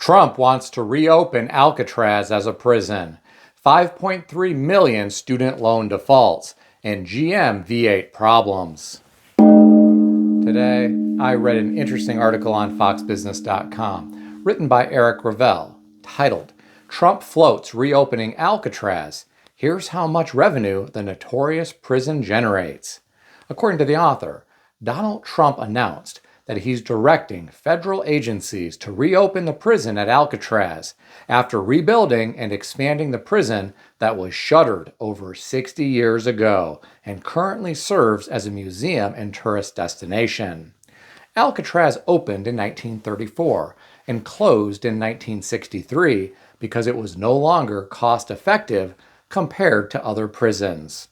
Trump wants to reopen Alcatraz as a prison. 5.3 million student loan defaults, and GM V8 problems. Today, I read an interesting article on foxbusiness.com written by Eric Revelle titled, "Trump Floats Reopening Alcatraz. Here's how much revenue the notorious prison generates." According to the author, Donald Trump announced that he's directing federal agencies to reopen the prison at Alcatraz after rebuilding and expanding the prison that was shuttered over 60 years ago and currently serves as a museum and tourist destination. Alcatraz opened in 1934 and closed in 1963 because it was no longer cost-effective compared to other prisons.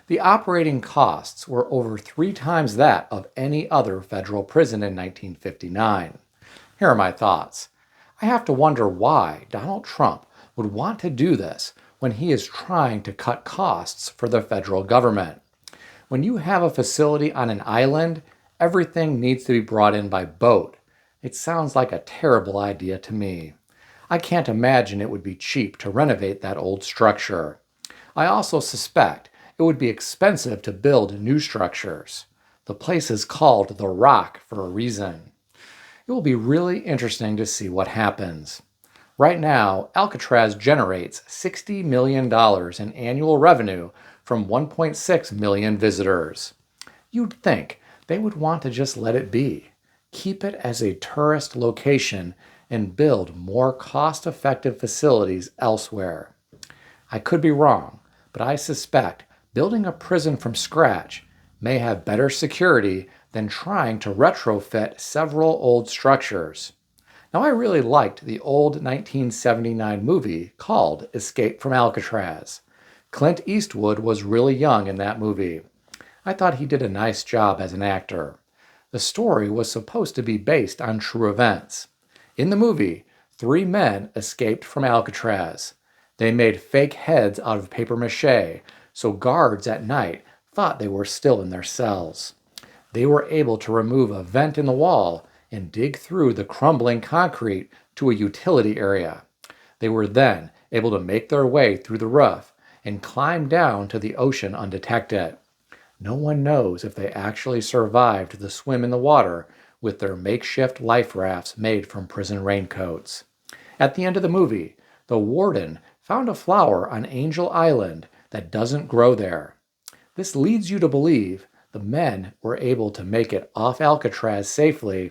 The operating costs were over 3 times that of any other federal prison in 1959. Here are my thoughts. I have to wonder why Donald Trump would want to do this when he is trying to cut costs for the federal government. When you have a facility on an island, everything needs to be brought in by boat. It sounds like a terrible idea to me. I can't imagine it would be cheap to renovate that old structure. I also suspect it would be expensive to build new structures. The place is called The Rock for a reason. It will be really interesting to see what happens. Right now, Alcatraz generates $60 million in annual revenue from 1.6 million visitors. You'd think they would want to just let it be, keep it as a tourist location, and build more cost-effective facilities elsewhere. I could be wrong, but I suspect building a prison from scratch may have better security than trying to retrofit several old structures. Now, I really liked the old 1979 movie called Escape from Alcatraz. Clint Eastwood was really young in that movie. I thought he did a nice job as an actor. The story was supposed to be based on true events. In the movie, 3 men escaped from Alcatraz. They made fake heads out of paper mache, so guards at night thought they were still in their cells. They were able to remove a vent in the wall and dig through the crumbling concrete to a utility area. They were then able to make their way through the roof and climb down to the ocean undetected. No one knows if they actually survived the swim in the water with their makeshift life rafts made from prison raincoats. At the end of the movie, the warden found a flower on Angel Island that doesn't grow there. This leads you to believe the men were able to make it off Alcatraz safely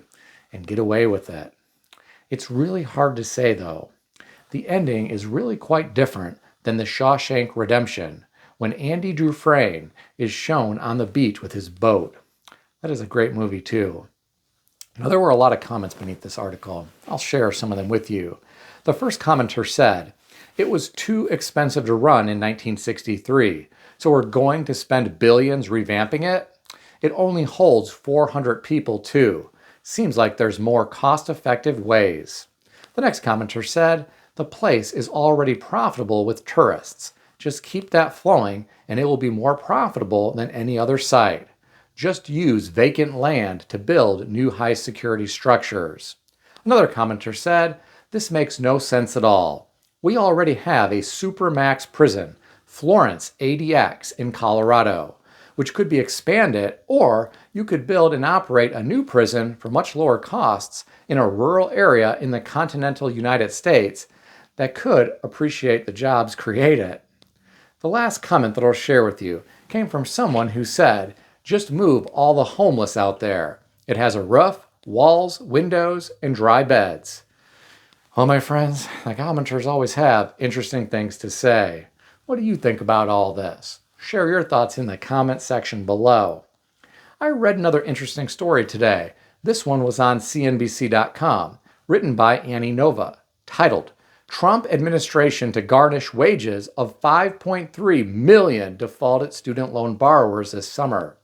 and get away with it. It's really hard to say, though. The ending is really quite different than the Shawshank Redemption, when Andy Dufresne is shown on the beach with his boat. That is a great movie, too. Now, there were a lot of comments beneath this article. I'll share some of them with you. The first commenter said, "It was too expensive to run in 1963, so we're going to spend billions revamping it? It only holds 400 people, too. Seems like there's more cost-effective ways." The next commenter said, "The place is already profitable with tourists. Just keep that flowing and it will be more profitable than any other site. Just use vacant land to build new high-security structures." Another commenter said, "This makes no sense at all. We already have a supermax prison, Florence ADX in Colorado, which could be expanded, or you could build and operate a new prison for much lower costs in a rural area in the continental United States that could appreciate the jobs created." The last comment that I'll share with you came from someone who said, "Just move all the homeless out there. It has a roof, walls, windows, and dry beds." Well, my friends, the commenters always have interesting things to say. What do you think about all this? Share your thoughts in the comment section below. I read another interesting story today. This one was on CNBC.com, written by Annie Nova, titled, "Trump Administration to Garnish Wages of 5.3 million Defaulted Student Loan Borrowers This Summer."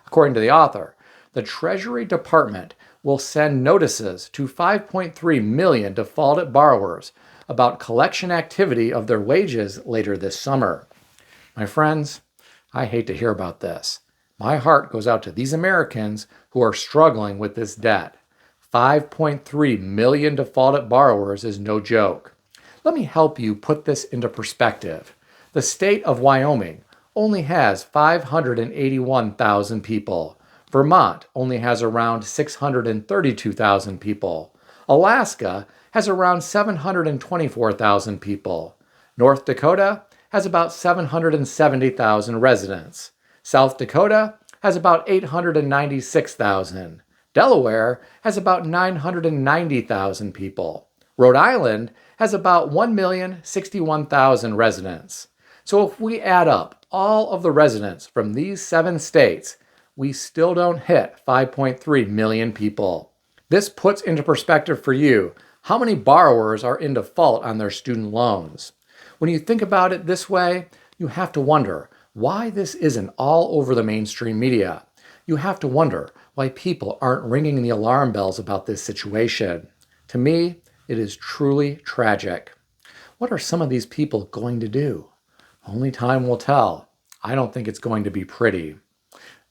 According to the author, the Treasury Department will send notices to 5.3 million defaulted borrowers about collection activity of their wages later this summer. My friends, I hate to hear about this. My heart goes out to these Americans who are struggling with this debt. 5.3 million defaulted borrowers is no joke. Let me help you put this into perspective. The state of Wyoming only has 581,000 people. Vermont only has around 632,000 people. Alaska has around 724,000 people. North Dakota has about 770,000 residents. South Dakota has about 896,000. Delaware has about 990,000 people. Rhode Island has about 1,061,000 residents. So if we add up all of the residents from these 7 states, we still don't hit 5.3 million people. This puts into perspective for you how many borrowers are in default on their student loans. When you think about it this way, you have to wonder why this isn't all over the mainstream media. You have to wonder why people aren't ringing the alarm bells about this situation. To me, it is truly tragic. What are some of these people going to do? Only time will tell. I don't think it's going to be pretty.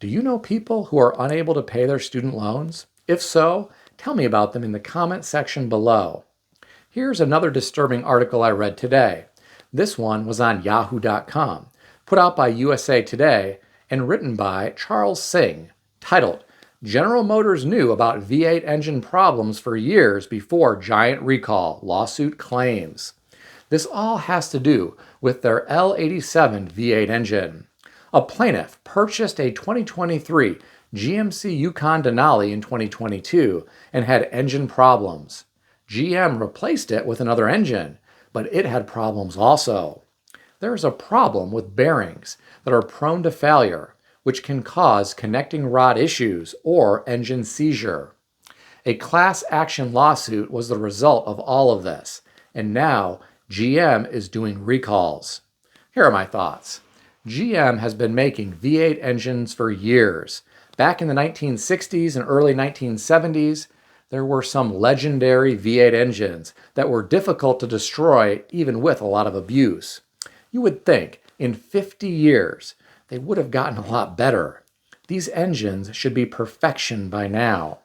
Do you know people who are unable to pay their student loans? If so, tell me about them in the comment section below. Here's another disturbing article I read today. This one was on yahoo.com, put out by USA Today and written by Charles Singh, titled, "General Motors knew about V8 engine problems for years before giant recall, lawsuit claims." This all has to do with their L87 V8 engine. A plaintiff purchased a 2023 GMC Yukon Denali in 2022 and had engine problems. GM replaced it with another engine, but it had problems also. There is a problem with bearings that are prone to failure, which can cause connecting rod issues or engine seizure. A class action lawsuit was the result of all of this, and now GM is doing recalls. Here are my thoughts. GM has been making V8 engines for years. Back in the 1960s and early 1970s, there were some legendary V8 engines that were difficult to destroy even with a lot of abuse. You would think in 50 years they would have gotten a lot better. These engines should be perfection by now.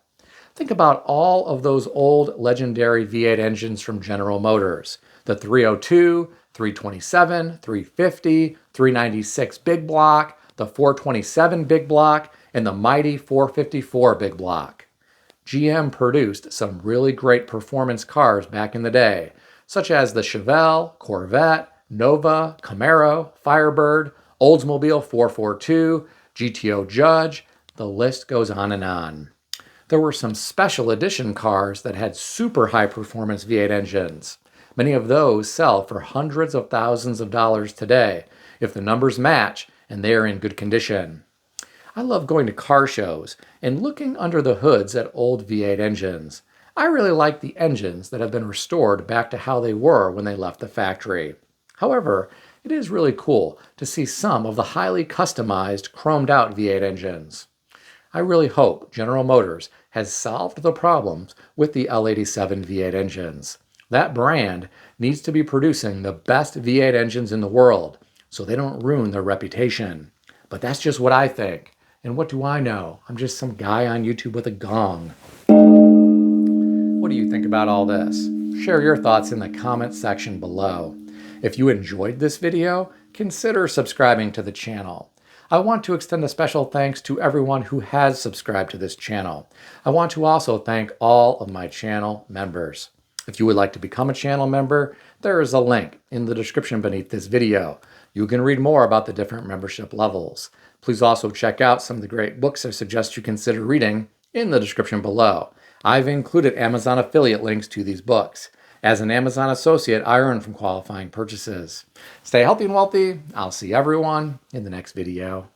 Think about all of those old legendary V8 engines from General Motors. The 302, 327, 350, 396 big block, the 427 big block, and the mighty 454 big block. GM produced some really great performance cars back in the day, such as the Chevelle, Corvette, Nova, Camaro, Firebird, Oldsmobile 442, GTO Judge, the list goes on and on. There were some special edition cars that had super high performance V8 engines. Many of those sell for hundreds of thousands of dollars today, if the numbers match and they are in good condition. I love going to car shows and looking under the hoods at old V8 engines. I really like the engines that have been restored back to how they were when they left the factory. However, it is really cool to see some of the highly customized, chromed out V8 engines. I really hope General Motors has solved the problems with the L87 V8 engines. That brand needs to be producing the best V8 engines in the world so they don't ruin their reputation. But that's just what I think. And what do I know? I'm just some guy on YouTube with a gong. What do you think about all this? Share your thoughts in the comment section below. If you enjoyed this video, consider subscribing to the channel. I want to extend a special thanks to everyone who has subscribed to this channel. I want to also thank all of my channel members. If you would like to become a channel member, there is a link in the description beneath this video. You can read more about the different membership levels. Please also check out some of the great books I suggest you consider reading in the description below. I've included Amazon affiliate links to these books. As an Amazon associate, I earn from qualifying purchases. Stay healthy and wealthy. I'll see everyone in the next video.